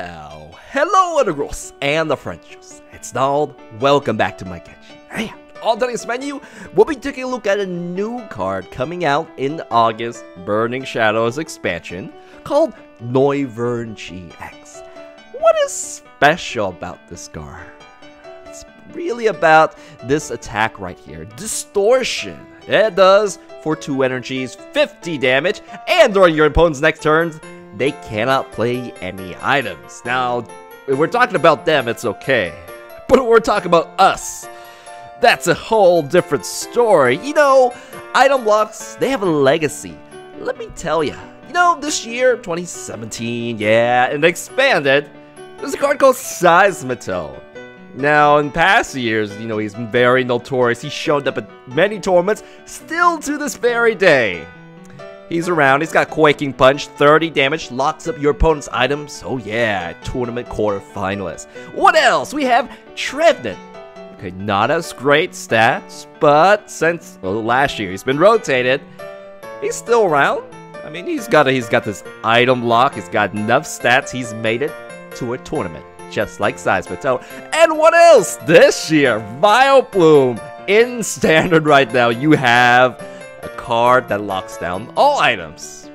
Well, hello Integrals and the Frenches. It's Donald. Welcome back to my kitchen. Hey, on today's menu, we'll be taking a look at a new card coming out in August, Burning Shadows expansion, called Noivern GX. What is special about this card? It's really about this attack right here, Distortion. It does for 2 energies, 50 damage, and during your opponent's next turn, they cannot play any items. Now, if we're talking about them, it's okay. But if we're talking about us, that's a whole different story. You know, item blocks, they have a legacy. Let me tell you, this year, 2017, yeah, and expanded, there's a card called Seismitoad. Now, in past years, he's been very notorious. He's shown up at many tournaments, still to this very day. He's around, he's got Quaking Punch, 30 damage, locks up your opponent's items. Oh yeah, tournament quarterfinalist. What else? We have Trevenant. Okay, not as great stats, but since last year he's been rotated, he's still around. I mean, he's got this item lock, he's got enough stats, he's made it to a tournament, just like Seismitoad. And what else? This year, Vileplume. In standard right now, you have a card that locks down all items.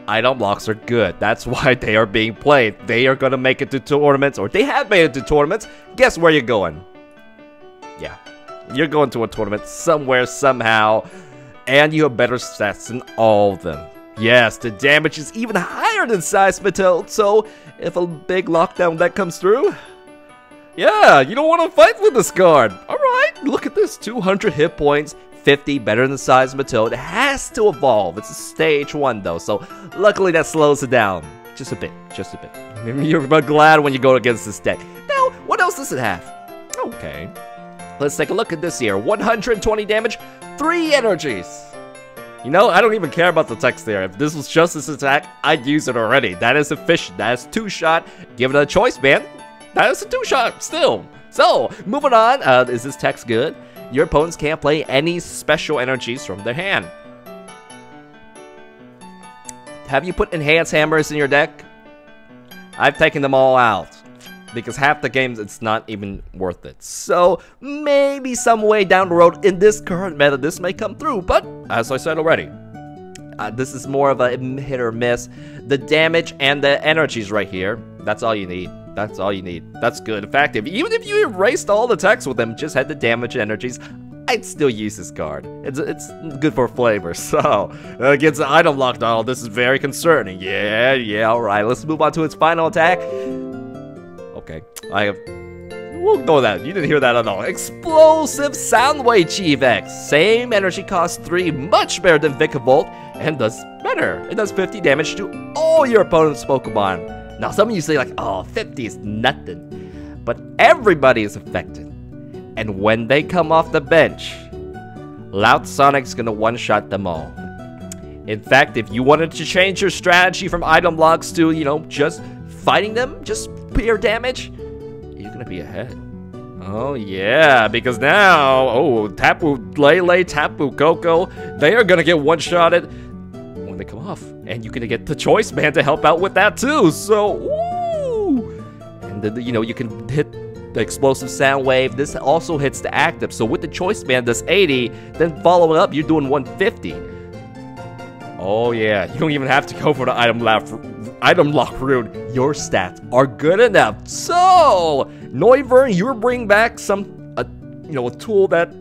Item locks are good. That's why they are being played. They are going to make it to tournaments, or they have made it to tournaments. Guess where you're going? Yeah, you're going to a tournament somewhere, somehow, and you have better stats than all of them. Yes, the damage is even higher than Seismitoad, so if a big lockdown deck comes through, yeah, you don't want to fight with this card. Alright, look at this, 200 hit points, 50 better than Seismitoad. It has to evolve. It's a stage 1 though, so luckily that slows it down. Just a bit, just a bit. You're glad when you go against this deck. Now, what else does it have? Okay, let's take a look at this here. 120 damage, 3 energies. I don't even care about the text there. If this was just this attack, I'd use it already. That is efficient. That is 2-shot. Give it a choice, man. That is a 2-shot still. So, moving on. Is this text good? Your opponents can't play any special energies from their hand. Have you put Enhanced Hammers in your deck? I've taken them all out, because half the games it's not even worth it. So maybe some way down the road in this current meta this may come through, but as I said already, this is more of a hit or miss. The damage and the energies right here, that's all you need. That's all you need. That's good. In fact, even if you erased all the text with them, just had the damage and energies, I'd still use this card. It's good for flavor. So, against the item lockdown, this is very concerning. Yeah, alright. Let's move on to its final attack. Okay, we'll go with that. You didn't hear that at all. Explosive Soundwave GX. Same energy cost 3, much better than Vikavolt, and does better. It does 50 damage to all your opponent's Pokemon. Now, some of you say like, oh, 50 is nothing. But everybody is affected. And when they come off the bench, Loud Sonic's gonna one-shot them all. In fact, if you wanted to change your strategy from item blocks to, just fighting them, just pure damage, you're gonna be ahead. Oh yeah, because now, Tapu Lele, Tapu Koko, they are gonna get one-shotted when they come off, and you're gonna get the Choice Man to help out with that too. So, woo! And then you can hit the Explosive Sound Wave. This also hits the active. So with the Choice Man, that's 80. Then following up, you're doing 150. Oh yeah, you don't even have to go for the item lock route. Your stats are good enough. So Noivern, you're bringing back a tool that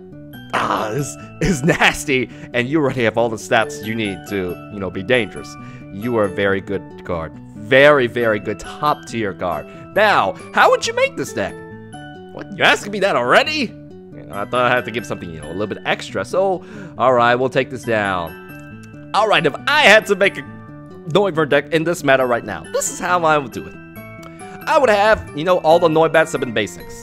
is nasty, and you already have all the stats you need to be dangerous. You are a very good card, very good top tier card. Now, how would you make this deck? What, you're asking me that already? I thought I had to give something a little bit extra. So all right, we'll take this down. All right, if I had to make a Noivern deck in this meta right now, this is how I would do it. I would have, all the Noibats have been basics.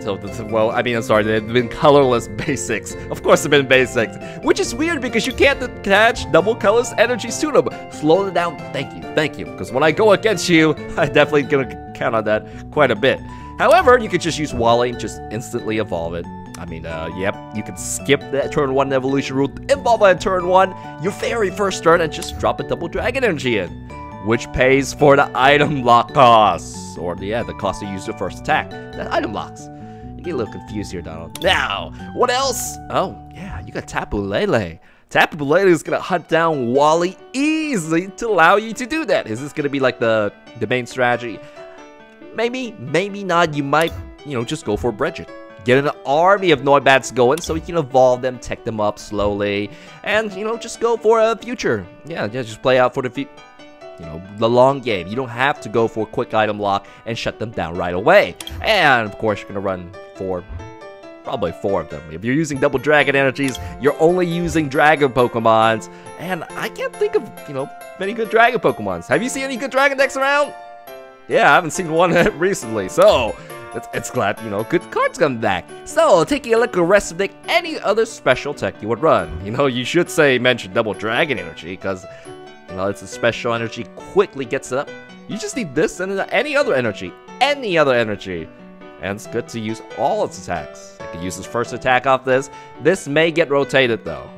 So, well, I mean, I'm sorry, they've been colorless basics. Of course they've been basics. Which is weird because you can't attach double colorless energies to them. Slow it down, thank you. Because when I go against you, I'm definitely gonna count on that quite a bit. However, you could just use Wally, just instantly evolve it. I mean, yep, you can skip that turn 1 evolution route, evolve on turn 1, your very first turn, and just drop a double dragon energy in. which pays for the item lock costs. Or, yeah, the cost to use your first attack. The item locks. You get a little confused here, Donald. Now, what else? Oh, yeah, you got Tapu Lele. Tapu Lele is going to hunt down Wally easily to allow you to do that. Is this going to be like the main strategy? Maybe, maybe not. You might, just go for Bridget. Get an army of Noibats going so you can evolve them, tech them up slowly, and, just go for a future. Yeah, just play out for the the long game. You don't have to go for a quick item lock and shut them down right away. And, of course, you're going to run for probably 4 of them. If you're using double dragon energies, you're only using dragon Pokemons. And I can't think of, many good dragon Pokemons. Have you seen any good dragon decks around? Yeah, I haven't seen one recently, so it's glad, good cards come back. So, taking a look at the rest of the deck, any other special tech you would run? You should mention double dragon energy, because, it's a special energy, quickly gets it up. You just need this and any other energy. Any other energy. And it's good to use all its attacks. You can use his first attack off this. This may get rotated, though.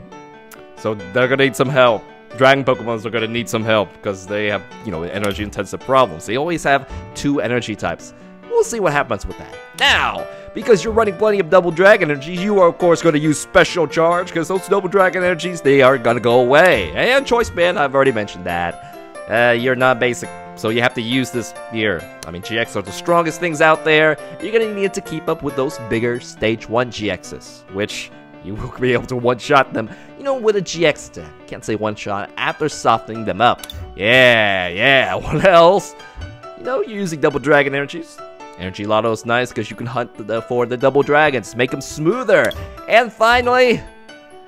So, they're gonna need some help. Dragon Pokemons are gonna need some help, because they have, energy-intensive problems. They always have 2 energy types. We'll see what happens with that. Now, because you're running plenty of double dragon energies, you are of course going to use special charge, because those double dragon energies, they are going to go away. And choice band, I've already mentioned that. You're not basic, so you have to use this here. I mean, GX are the strongest things out there. You're going to need to keep up with those bigger stage 1 GXs, which you will be able to one-shot them, with a GX attack. Can't say one-shot after softening them up. Yeah, what else? You're using double dragon energies. Energy Lotto is nice because you can hunt for the double dragons, make them smoother. And finally,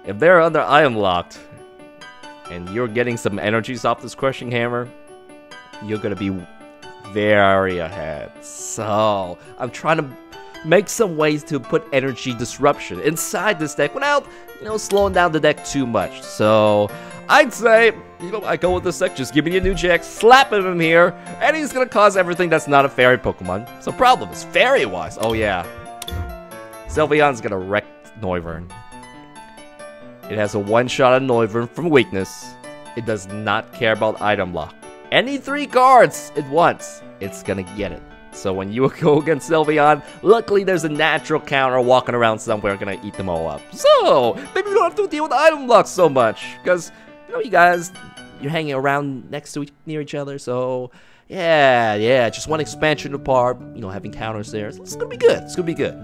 if they're under item locked, and you're getting some energies off this crushing hammer, you're gonna be very ahead. So, I'm trying to make some ways to put energy disruption inside this deck without, slowing down the deck too much. So, I'd say, I go with this deck, just give me a new GX, slap him in here, and he's gonna cause everything that's not a fairy Pokemon. So problem is fairy-wise. Oh yeah. Sylveon's gonna wreck Noivern. It has a one-shot on Noivern from weakness. It does not care about item lock. Any 3 cards it wants, it's gonna get it. So when you go against Sylveon, luckily there's a natural counter walking around somewhere gonna eat them all up. So, maybe you don't have to deal with item lock so much, because you guys, you're hanging around near each other, so yeah, just one expansion apart, having counters there. It's gonna be good. It's gonna be good.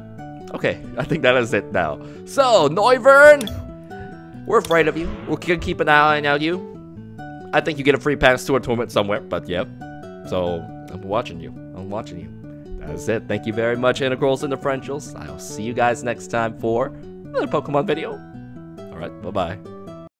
Okay, I think that is it now. So, Noivern, we're afraid of you. We're gonna keep an eye on you. I think you get a free pass to a tournament somewhere, but yep. So, I'm watching you. That is it. Thank you very much, Integrals and Differentials. I'll see you guys next time for another Pokemon video. Alright, bye-bye.